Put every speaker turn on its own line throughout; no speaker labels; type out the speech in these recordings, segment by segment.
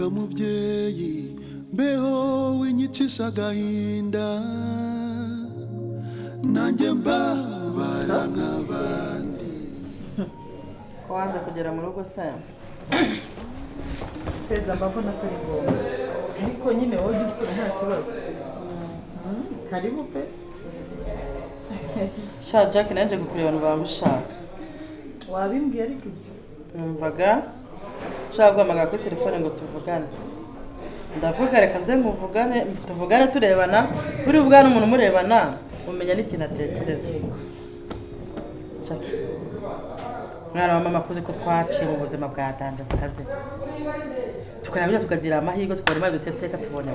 Mubyeyi mbeho winyicisha agahinda nanjye mbabara nk'abandi
ko wanze kugera mu rugo se
peza mbabona ko ari ngombwa ariko nyine wowe dusura nta kibazo karibu pe
sha Jack naje gukureba abantu bamushaka
wabimbwiye ariko ibyo
numvaga shaka guhamagara kuri telefone ngo tuvugane ndavuga reka nze nguvugane tuvugane turebana buri bwana umuntu murebana umenya n'ikintu atekereza Jack mwana wa mama kuzi ko twaciye mu buzima bwa danje butaze tukayabya tukagira amahirwe tukabona imana duteteka tubonye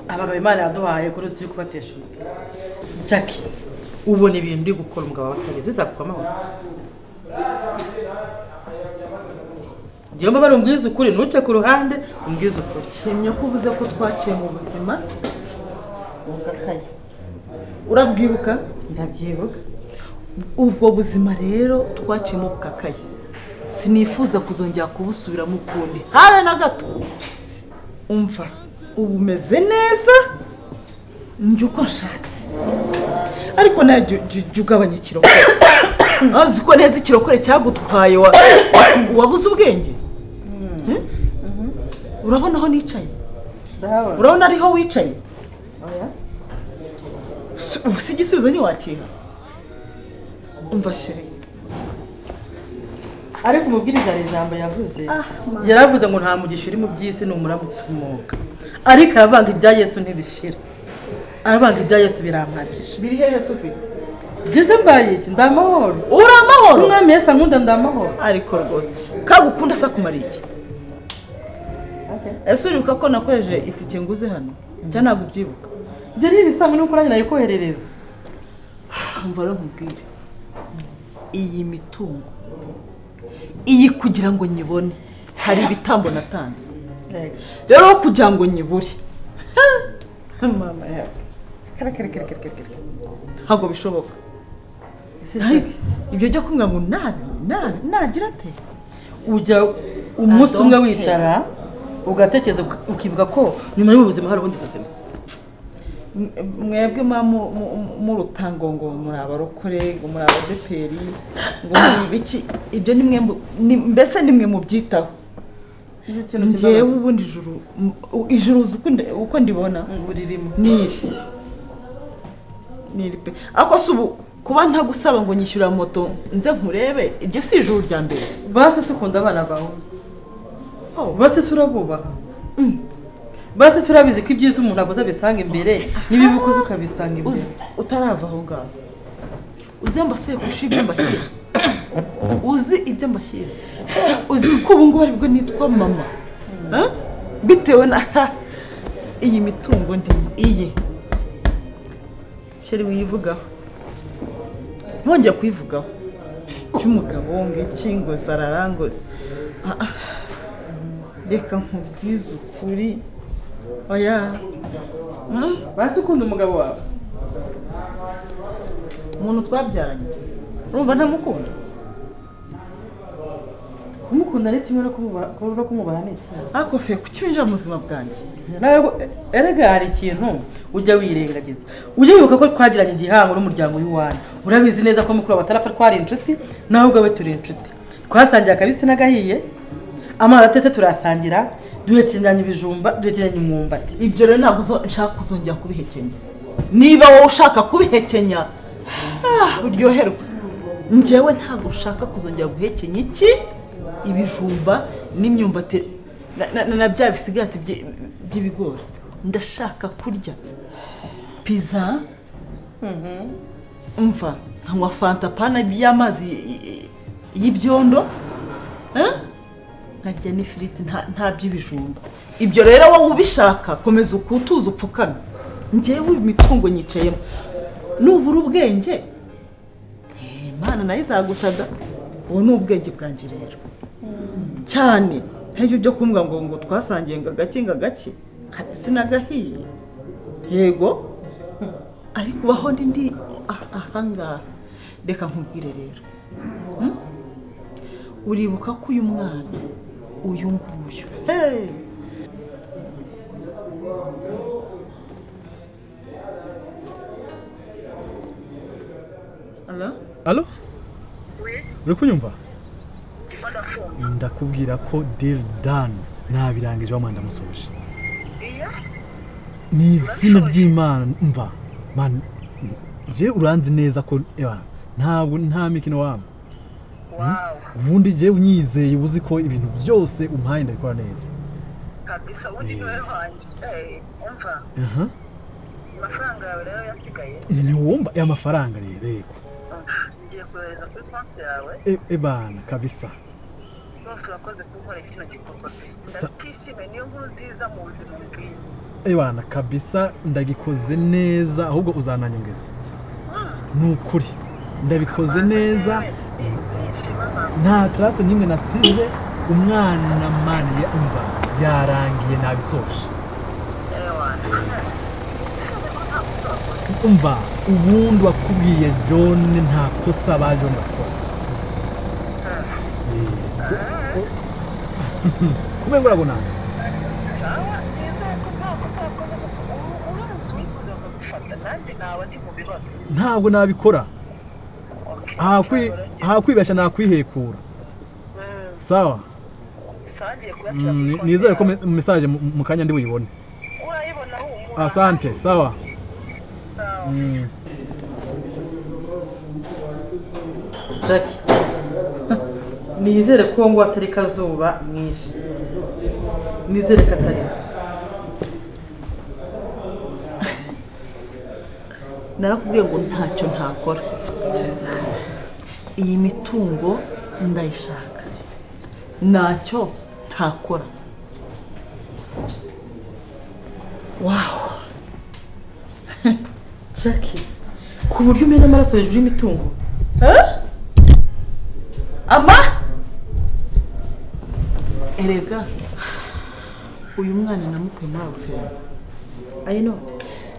abagabo imana yaduhaye kuri turi kubatesha umutwe Jack ubona ibintu uri gukora umugabo watabizi bizakuvamo Jomba bari umbwiza ukuri ntuce ku ruhande umbwiza ukuri.
Shimye ko uvuze ko twaciye mu buzima ukakaye. Urabwibuka?
Ndabyibuka.
Ubwo buzima rero twaciye mu bukakaye. Sinifuza kuzongera kubusubiramo ukundi. Habe na gato. Umva, ubumeze neza njye uko nshatse. Ariko naje ugabanya ikirokore. Azi ko neza ikirokore cyagutwaye wabuze ubwenge. Urabona aho nicaye? Urabona ariho wicaye?
Oya.
Usi igisubizo ni wakira. Umva shiri.
Ariko umubwiriza ari ijambo yavuze. Yaravuze ngo nta mugisha uri mu by'isi ni umuramutumuka. Ariko aravanga ibya Yesu ntibishira. Aravanga ibya Yesu birampakisha.
Biri hehe se ufite?
Gize mbaye iti ndamahoro.
Uramahoro?
Umwami Yesu ankunda ndamahoro.
Ariko rwose kagukunda sa kumara iki? Ese uribuka ko nakoreje itike nguze hano? Cyane ntabwo ubyibuka.
Ibyo ni ibisamwe nuko uranye nayo koherereza.
Umva rero nkubwire. Iyi mitungo iyi kugira ngo nyibone hari ibitambo natanze. Rero kugira ngo nyibure. Mama ya. Kare. Hago bishoboka. Ibyo byo kumwe ngo nagira ate?
Ujya umunsi umwe wicara ugatekereza ukibuka ko nyuma y'ubuzima hari ubundi buzima.
Mwebwe mu rutango ngo muri abarokore ngo muri abadeperi ngo ibiki ibyo ni mwe mbese ni mwe mu byitaho. Ngiye ubundi ijuru uko ndibona
buririmo
niri pe ako subu kuba ntagusaba ngo nyishyura moto nze nkurebe ibyo si ijuru rya mbere.
Base sikunda abana bawe. Base surabuba. Base surabizi ko ibyiza umuntu akoze bisanga imbere nibibi ukoze ukabisanga imbere.
Utarava aho ngaho. Uzi mbasuye kushibyo mbashyira. Uzi ibyo mbashyira. Uzi ko ubu ngo aribwo nitwa mama. Bitewe na iyi mitungo ndi iyi. Sheri wivugaho. Ntongeye kuyivugaho. Cy'umugabo ng'iki zararango. Reka nkubwize ukuri. Oya.
Basi ukunda umugabo wawe.
Umuntu twabyaranye. Urumva ntamukunda?
Kumukunda ni kimwe no kumubara ni iki?
Ako fe kucyinjira mu buzima bwanjye.
Erega hari ikintu ujya wirengagiza. Ujye wibuka ko twagiranye igihango n'umuryango w'iwanyu. Urabizi neza ko mukuru abatarapfa twari inshuti naho ubwo turi inshuti. Twasangiye akabisi n'agahiye. Amara atete turasangira duhekenyanye ibijumba duhekenyanye imwumbati.
Ibyo rero ntabwo nshaka kuzongera kubihekenya. Niba wowe ushaka kubihekenya uryoherwa. Njyewe ntabwo nshaka kuzongera guhekenya iki ibijumba n'imyumbati na bya bisigati by'ibigori. Ndashaka kurya pizza umva nkanywa fanta pana y'amazi y'ibyondo nkarya n'ifiriti nta by'ibijumba ibyo rero wowe ubishaka komeza ukutuza upfukame njyewe imitungo nyicayemo nubura ubwenge Imana nayo izagutaga ubu ni ubwenge bwanjye rero cyane nk'ibyo byo kumbwa ngo twasangiye ngo gake sinagahiye yego ariko baho ndi ahangaha reka nkubwire rero uribuka ko uyu mwana uyu nguyu
Alo? Uri kunyumva? Ndakubwira ko deal done nabirangije wa mwanda musoje. Ni izina ry'Imana umva man je uranzi neza ko ntabwo nta mikino wama. Ubundi je unyizeye ubuzi ko ibintu byose umpaye ndabikora neza.
Kabisa ubundi niwe hanje umva. Amafaranga yawe rero yasigaye.
Ni wumva ya mafaranga rero.
Ngiye kohereza kuri konti yawe.
Bana kabisa.
Bose wakoze gukora kino gikorwa. Ndakishime niyo nkuru nziza mu buzima bwiza.
Bana kabisa ndagikoze neza ahubwo uzananyongeza. Nukuri ndabikoze neza nta trace nimwe nasize umwana mani umva yarangiye nabisoje. Umva ubundi wakubwiye John nta kosa baje bakora kumengo urabona ntabwo nabikora hakwibeshya nakwihekura sawa nizere ko message mu kanya ndi buyibone asante sawa
Jackie nizere ko ngo atari Kazuba mwishi nizere ko atari
narakubwiye ngo ntacyo ntakora iyi mitungo ndayishaka ntacyo ntakora wow
Jackie ku buryo umena amaraso hejuru y'imitungo
ama erega uyu mwana namukuye muri Arapfuye ayino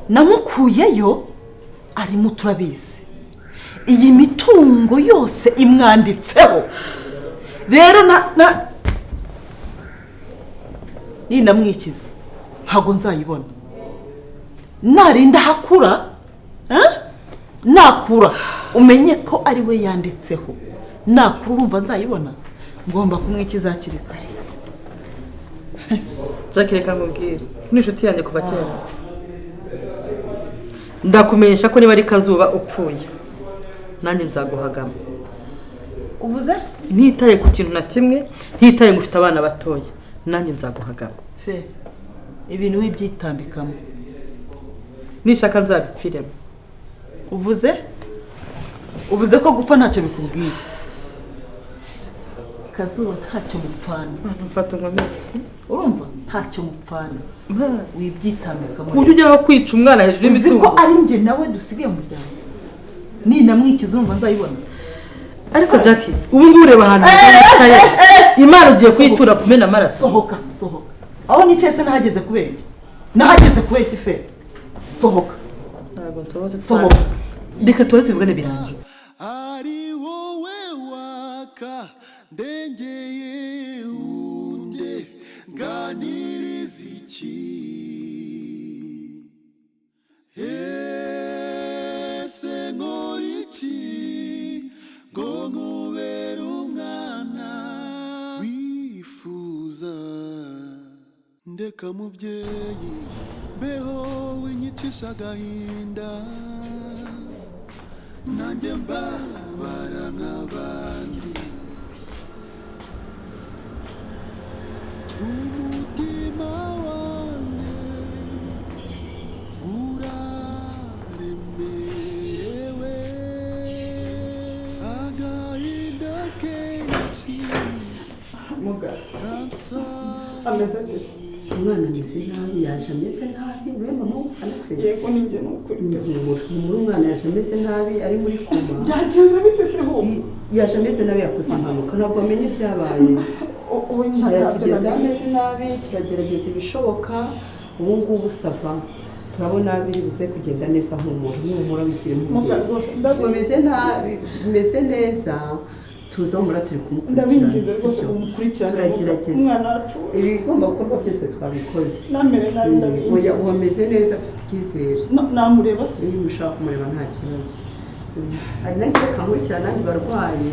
namukuyeyo arimo turabizi iyi mitungo yose imwanditseho rero ninamwikiza ntabwo nzayibona narinda hakura nakura umenye ko ari we yanditseho nakura urumva nzayibona ngomba kumwikiza hakiri kare
Jackie reka nkubwire n'inshuti yanjye kuva kera ndakumenyesha ko niba ari Kazuba upfuye nanjye nzaguhagama
uvuze
ntitaye ku kintu na kimwe ntitaye ngo ufite abana batoya nanjye nzaguhagama
fe ibintu wibyitambikamo
nishaka nzabipfiremo
uvuze ko gupfa ntacyo bikubwiye Kazuba ntacyo mupfana
mfata nkomeze
urumva ntacyo mupfana wibyitambikamo
ujye ugeraho kwica umwana hejuru y'imitungo
uzi ko ari njye nawe dusigaye mu muryango ninamwikiza urumva nzayibona
ariko Jackie ubu ngubu ureba ahantu hicaye Imana ugiye kuyitura kumena amaraso
sohoka aho nicaye se nahageze kubera iki fe sohoka
ntabwo nsohoze
sohoka
reka tuvugane birangiye
ari wowe waka ndengeye unde ganiriza iki ese nkora iki ngo nkubere umwana wifuza ndeka mubyeyi mbeho winyicisha agahinda nanjye mbabara nk'abandi umutima wanjye uraremerewe
muga ameze neza
umwana ameze nabi yaje ameze nabi niwe mama anase
yego ninjye nukuri
muri umwana yaje ameze nabi ari muri koma
byagenze bite se ho
yaje ameze nabi yakoze impanuka ntabwo amenye ibyabaye
ubu
tugeze ameze nabi turagerageza ibishoboka ubu ngubu sava turabona biri buze kugenda neza nk'umura bikiri mumeze nabi bimeze neza tuzomura turi
ndabinginze rwose umukurikirane
turagerageza ibigomba gukorwa byose twabikoze oya wameze neza dufite icyizere
namureba se
iyo ushaka kumureba nta kibazo hari nanjye kankurikirana abandi barwayi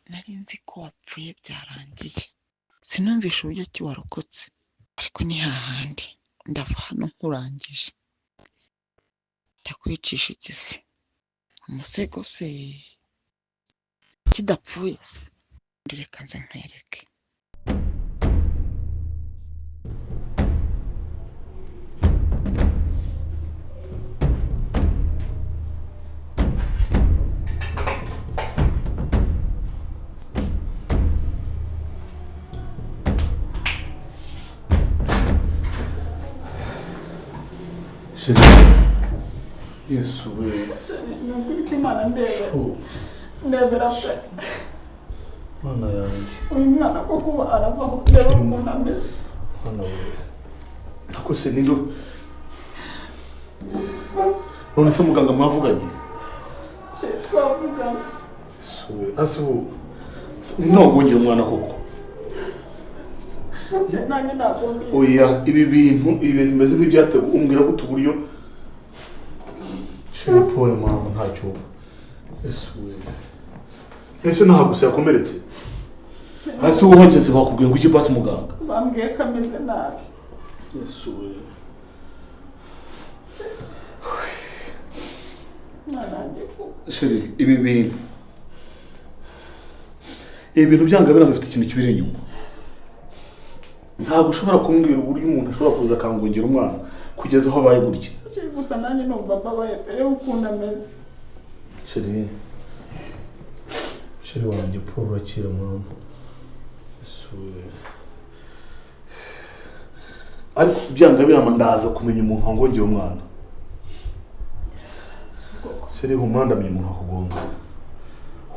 nari nzi ko wapfuye byarangiye sinumvisha uburyo ki warokotse ariko ni hahandi ndava hano nkurangije ndakwicisha ikisi umusego se kidapfuye ndireka nze nkwereke
Yesu we
nukuri imana ndebera pe
mana yanjye
uyu mwana ko kuba arabaho reba ukuntu ameze
mana we nakose nindo none se muganga mwavuganye
twavugana
Yesu we asu nogongera umwana koko
nanjye ntabwo mbizi
oya ibi bintu bimeze nk'ibyatewe umbwira gute uburyo Sheri Paul mama ntacyo Yesu we ese ntabwo gusa yakomeretse hasi uhageze bakubwiye ngo iki basi muganga
bambwiye ko ameze nabi
Yesu we Sheri ibi bintu byanga birana bifite ikintu kibiri inyuma ntabwo ushobora kumbwira uburyo umuntu ashobora kuza akangongera umwana kugeza aho abaye gutya
gusa nanjye numva mbabaye pe ukuntu ameze
Sheri wanjye Paul urakira mama Yesu ariko byanga birama ndaza kumenya umuntu wangongera umwana Sheri humura ndamenye umuntu wakugonze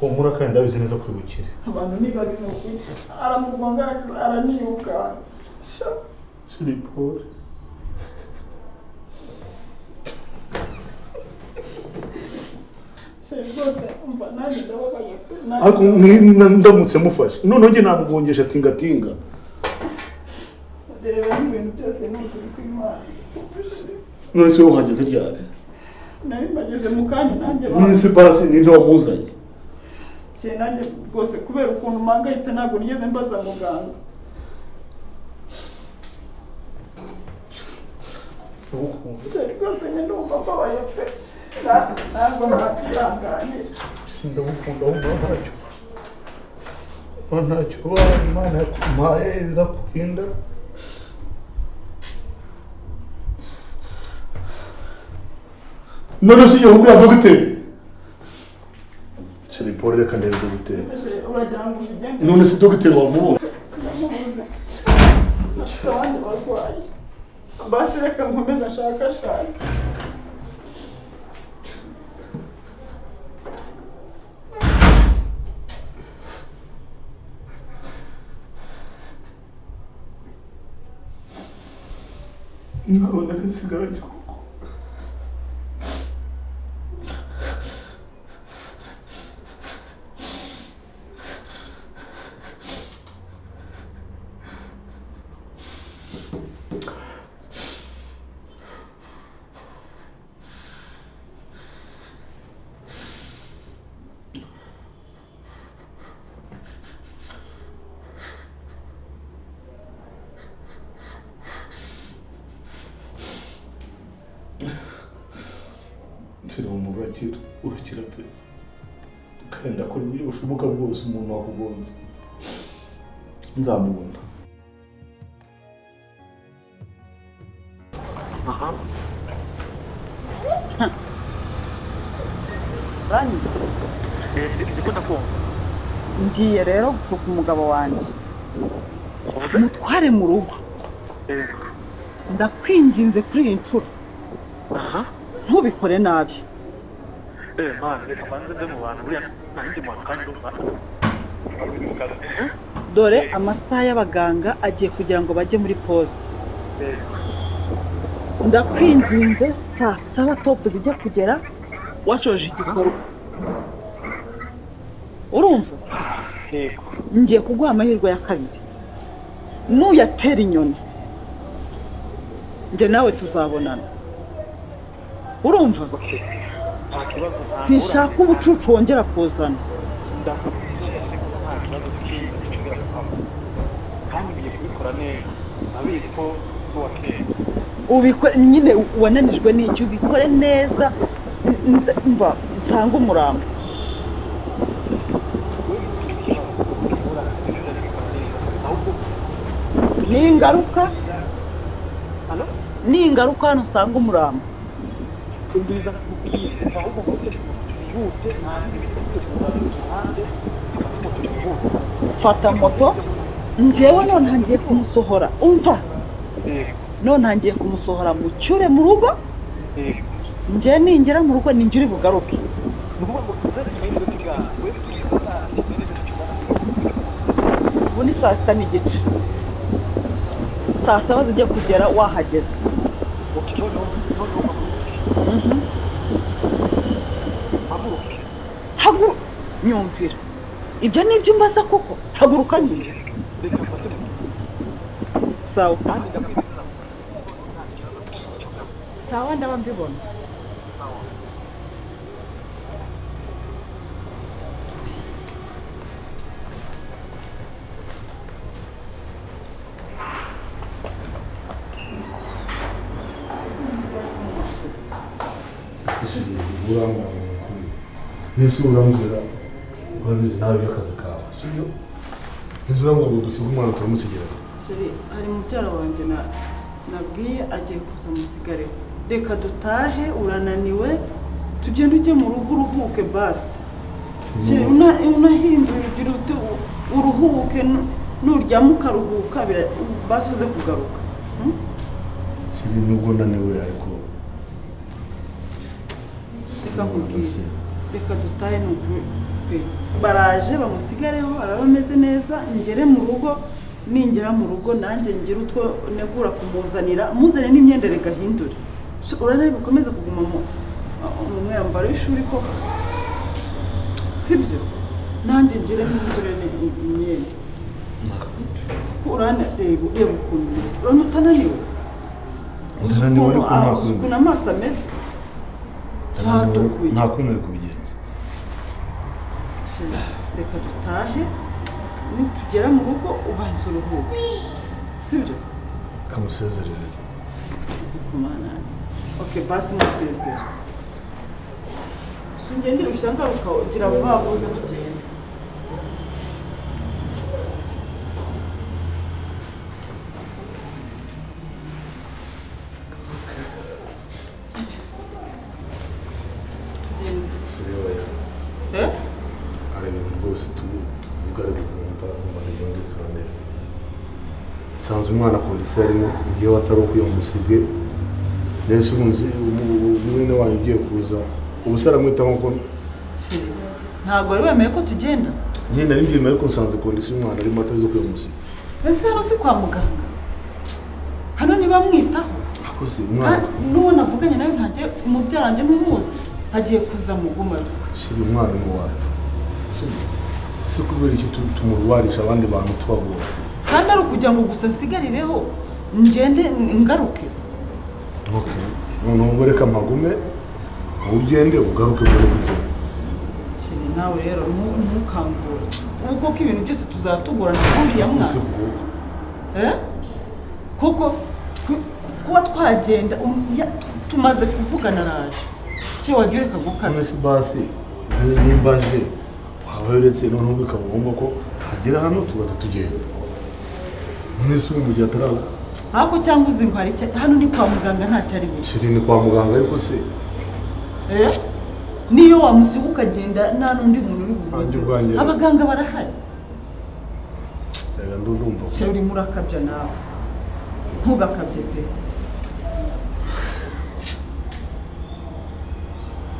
humura kandi ndabizi neza kuri bukire
abantu niba binuki aramugonga araniyuka
Sheri Paul ariko ndamutse mufashe noneho njye namugongesha tingatinga
reba ibintu byose ni ukuri kw'Imana
none se uhageze ryari
nari mbageze mu kanya nanjye
none se basi ninde wamuzanye
nanjye rwose kubera ukuntu mpangayitse ntabwo nigeze mbaza muganga rwose nyine numva mbabaye pe ntabwo ntakiranganiye
ndagukunda wumva ntacyo Imana yakumpaye irakurinda none se ugiye kubwira dogiteri Sheri Paul reka ndebe dogiteri
uragira ngo ubigende
none se dogiteri wamubonye
ndamubuze afite abandi barwayi basi reka nkomeze ashakashaka
nkabona nsigaranye koko urakira pe kandi ndakora uburyo bushoboka bwose umuntu wakugonze nzamubona.
Rani ngiye rero gufuka umugabo wanjye mutware mu rugo ndakwinginze kuri iyi nshuro ntubikore nabi. Dore amasaha y'abaganga agiye kugira ngo bajye muri pause. Ndakwinginze saa 7 top zijya kugera washoje igikorwa. Urumva? Ngiye kuguha amahirwe ya kabiri. Nuyatera inyoni nge nawe tuzabonana. Urumva? Sinshaka ubucucu wongera kuzana. Ubikore nyine wananijwe n'icyo ubikore neza mva nsanga umurambo. Ningaruka hano nsanga umurambo. Fata moto njyewe none ngiye kumusohora. Umva none ngiye kumusohora mu cyure mu rugo. Njye ningera mu rugo ninjye uri bugaruke. Ubu ni saa 6 n'igice. Saa 7 zijya kugera wahageze. Haguruka nyumvira. Ibyo ni ibyo mbaza koko. Haguruka nyine. Sawa. Sawa ndaba mbibona.
Nese urambwira urabizi nawe by'akazi kawe sibyo? Nese urambwira ngo dusiga umwana turamusigera.
Sheri hari mubyara wanjye nabwiye agiye kuza musigare. Reka dutahe urananiwe tugende ujye mu rugo uruhuke basi. Sheri unahindura ugira uti uruhuke nuryama ukaruhuka basi uze kugaruka.
Sheri nubwo naniwe ariko
reka dutahe n'ukuri pe. Baraje bamusigareho araba ameze neza ngere mu rugo. Ningera mu rugo nanjye ngira utwo negura kumuzanira muzane n'imyenda regahindure. Urane bikomeza kuguma mu mwambaro w'ishuri ko sibyo nanjye ngire mpindure imyenda. Urane reba ukuntu meze. Urane utananiwe. Ukuntu amaso ameze.
Nta kuntu ari kubigenza.
Reka dutahe nitugera mu rugo ubanza uruhuke sibyo?
Kamusezerere.
Kumana. Okay basi musezere. Sungendera ushangaruka ugira vuba buze tugenda.
Sanze umwana kondisiyo arimo igihe watari ukwiye umusige. Nese ubunzi umwene wanyu ugiye kuza ubusara mwita nko
ntabwo ari wemeye ko tugenda.
Nyine nari mbyemeye ko nsanze kondisiyo umwana arimo atazi ukwiye umusige.
Ese hano si kwa muganga hano niba mwitaho
akoze umwana
n'uwo navuganye nawe ntagiye umubyaranje n'umuzi agiye kuza mugumara.
Shiri umwana ni wacu si kubera iki tumurwarisha abandi bantu twabura
kandi ari ukujya ngo gusa nsigarireho ngende ngaruke.
Okay none ubwo reka mpagume ugende ugaruke muri kugenda.
Shiri nawe rero ntukangure uko ko ibintu byose tuzatugorana kandi ya mwana koko kuba twagenda tumaze kuvugana raje cyo wagiye kagukana.
Nese basi nimbaje uretse noneho bikaba ngombwa ko hagera hano tugaza tugenda mwese ubu mu gihe ataraza
ariko cyangwa uzi ngo hari hano ni kwa muganga nta cyari buri
shiri ni kwa muganga ariko se
niyo wamusiga ukagenda nta n'undi muntu uri buvuze abaganga barahari
reka ndumva
shira uri murakabya nawe ntugakabye pe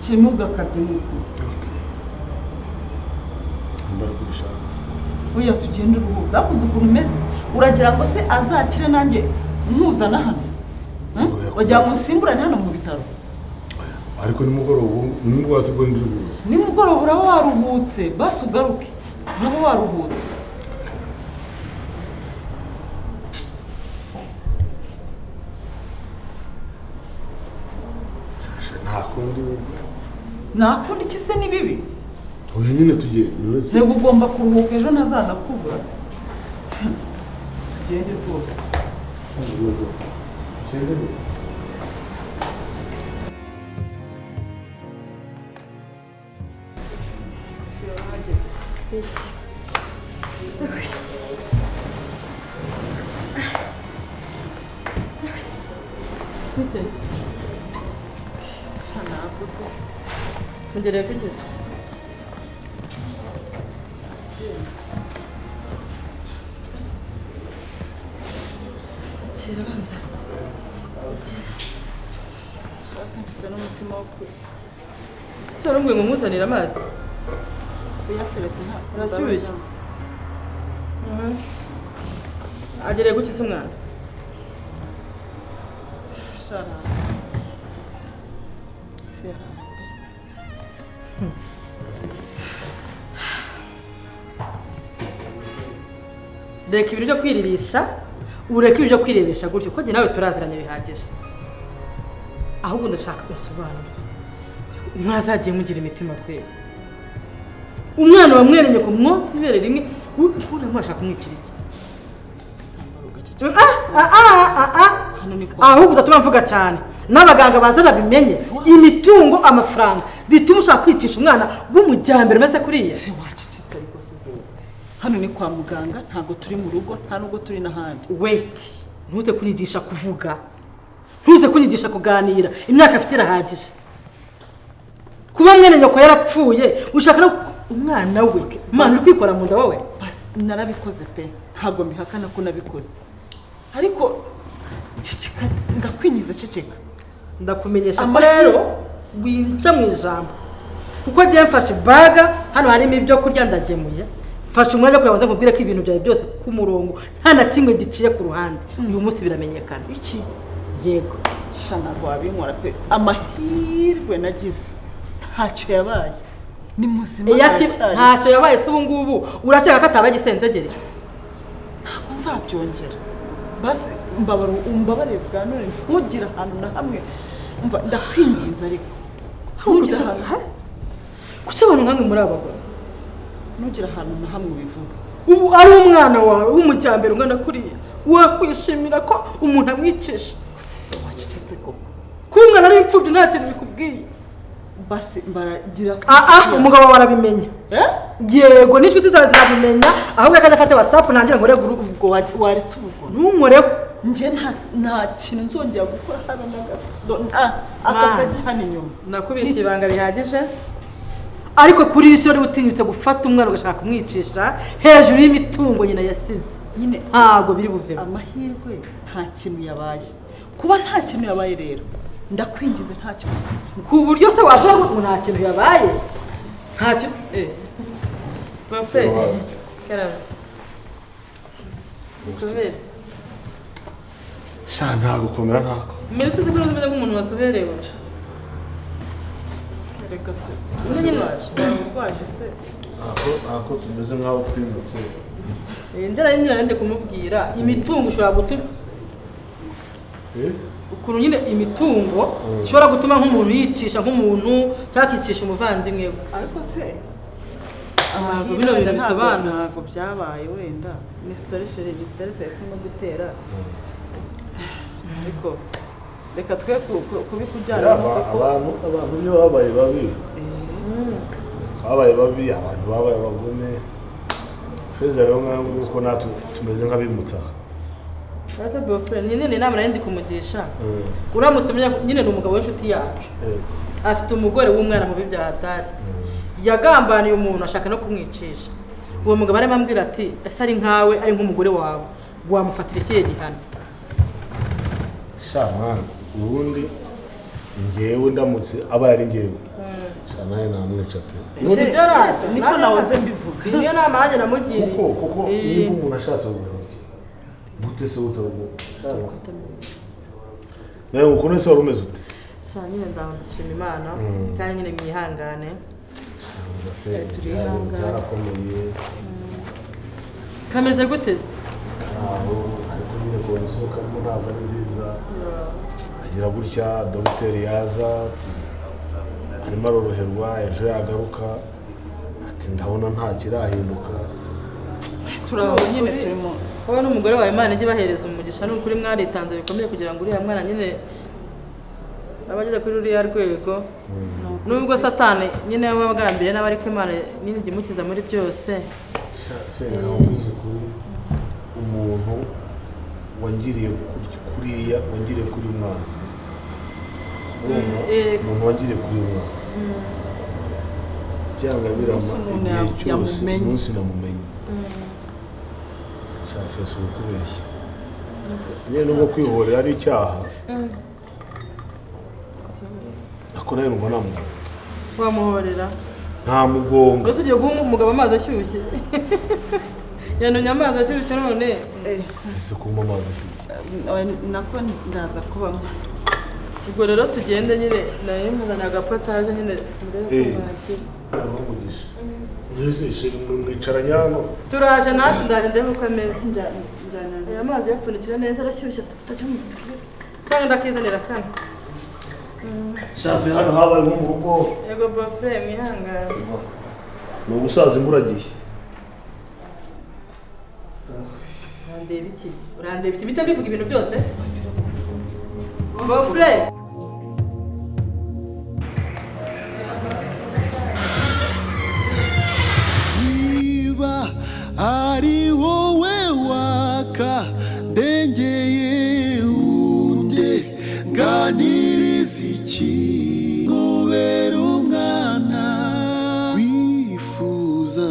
shira ntugakabye n'ukuri
mbara kubishaka
oya tugende uruhuka akuze ukuntu umeze uragira ngo se azakire nanjye ntuzana hano wagira ngo nsimburane hano mu bitaro
ariko nimugoroba nubwo wasigwa ndi rubuze
nimugoroba uraba waruhutse basi ugaruke uraba waruhutse ntakundi iki se ni bibi
oya nyine tugiye
rego ugomba kuruhuka ejo ntazanakubura tugende rwose
Fungereye kuki? Kirabanza.
Shasa mfite n'umutima wo kuri.
Ese warumwe ngo muzanira amazi?
Uyateretse nta.
Urashyushye. Agereye guki se umwana?
Shara.
Reka ibintu byo kwiririsha ureka ibintu byo kwirebesha gutyo ko nawe turaziranye bihagije ahubwo ndashaka gusobanura mwazagiye mugira imitima kwera umwana wamwerenye ko mwotsi ibere rimwe uri mwashaka kumwicira iki ahubwo udatuma mvuga cyane n'abaganga baza babimenye imitungo amafaranga bituma ushaka kwicisha umwana w'umujyambere umeze kuriya
hano ni kwa muganga ntago turi mu rugo nta nubwo turi n'ahandi
wait ntuze kunyigisha kuvuga ntuze kunyigisha kuganira imyaka afite irahagije kuba mwene nyoko yarapfuye ushaka no umwana we imana uri kwikora mu nda wowe
basi narabikoze pe ntabwo mbihakana ko nabikoze ariko ceceka ndakwinyiza ceceka
ndakumenyesha ko rero winca mu ijambo kuko agiye mfashe baga hano harimo ibyo kurya ndagemuye fasha umwanya kugira ngo nkubwire ko ibintu byawe byose ku murongo nta na kimwe giciye ku ruhande uyu munsi biramenyekana
iki
yego
shana rwabinkora pe amahirwe nagize ntacyo yabaye ni muzima
ntacyo yabaye se ubu ngubu urakeka ko ataba gisenzegere
ntabwo nzabyongera basi umbabarire bwa none ntugire ahantu na hamwe umva ndakwinginze ariko ntugire ahantu
kuki abantu nkamwe muri abagore
ntugire ahantu na hamwe bivuga
ubu ari umwana wawe w'umujyambere ungana kuriya wakwishimira ko umuntu amwicisha
wacecetse koko
ko umwana ari imfubyi nta kintu bikubwiye
basi mbaragira
umugabo wawe arabimenya yego n'inshuti zawe zirabimenya ahubwo akajya afata watsapu ntangira ngo rege
ubwo waretse ubwo
ntunkoreho
njye nta kintu nzongera gukora hano na gato aka kajya hano inyuma
nakubitiye ibanga bihagije ariko kuri isi wari utinyutse gufata umwana ugashaka kumwicisha hejuru y'imitungo nyina yasize
nyine
ntabwo biri buvemo
amahirwe nta kintu yabaye kuba nta kintu yabaye rero ndakwingize ntacyo
ku buryo se wavuga ngo nta kintu yabaye ntacyo bafe karaba ukomere
sha nta gukomera ntako
mbere tuzi ko umeze nk'umuntu wasuherewe
reka urwaje se
ako tumeze nk'aho twimutse
ndera nyine nande kumubwira imitungo ushobora gutuma ukuntu nyine imitungo ishobora gutuma nk'umuntu yicisha nk'umuntu cyangwa akicisha umuvandimwe we
ariko se
ntabwo bino bintu bisobanutse
ntabwo byabaye wenda ni sitoreshere ni sitoreshere turimo gutera ariko reka twe kubikujyana
abantu niyo babaye babi twabaye babi abantu babaye abagome feza rero nk'uko natwe tumeze nk'abimutsa
ese boyfriend nyine nama nari ndi kumugisha uramutse nyine ni umugabo w'inshuti yacu afite umugore w'umwana mu bibya hatari yagambaniye umuntu ashaka no kumwicisha uwo mugabo arimo ambwira ati ese ari nkawe ari nk'umugore wawe wamufatira ikihe gihano
sha mwana ubundi njyewe ndamutse aba yari njyewe sha nawe namwica pe
niko nahoze mbivuga
niyo nama nanjye namugiriye
kuko niba umuntu ashatse kuguhemuka gute se utarugo nawe ukuntu se wari umeze ute
sha nyine ndashima Imana kandi nyine mwihangane
byarakomeye
kameze gute se
aho ariko nyine kubona isoko arimo ntabwo ari nziza agira gutya dogiteri yaza arimo aroroherwa ejo yagaruka ati ndabona nta kirahinduka
turaho nyine turimo
wowe n'umugore wawe Imana ijye bahereza umugisha n'ukuri mwaritanze bikomeye kugira ngo uriya mwana nyine abageze kuri uriya rwego nubwo satani nyine wabagambiye n'abari ko Imana nyine imukiza muri byose
umuntu wangiriye kuriya wangiriye kuri mwana umuntu wangiriye kuri mwana byanga birama igihe cyose umunsi namumenye shafese ukubeshya nyine nubwo kwihorera ari icyaha ako nawe numva namugonga
wamuhorera
nta mugongo
mbese ugiye guha umugabo amazi ashyushye yanonye amazi ashyushye none
ese kunywa amazi ashyushye
nako ndaza kubamo
ubwo rero tugende nyine nayo muzana agapotaje nyine mbere
umugisha mwese mwicaranye hano
turaje natwe ndaje ndebe uko ameze aya mazi yapfunikira neza arashyushye tutajya mu kandi ndakizanira kane
shafi hano habaye nko mu rugo
yego boyfriend mwihangane
ni ugusaza imburagihe
urandeba iki bita bivuga ibintu byose boyfriend
niba ari wowe waka ndengeye unde nganiriza iki mubera umwana wifuza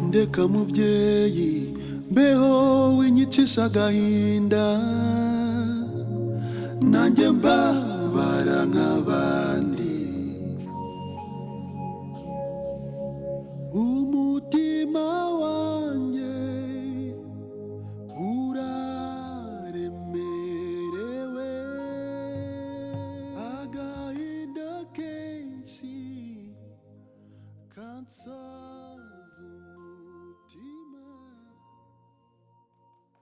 ndeka mubyeyi mbeho winyicisha agahinda nanjye mbabara nk'abandi umutima wanjye uraremerewe agahinda kenshi kansaza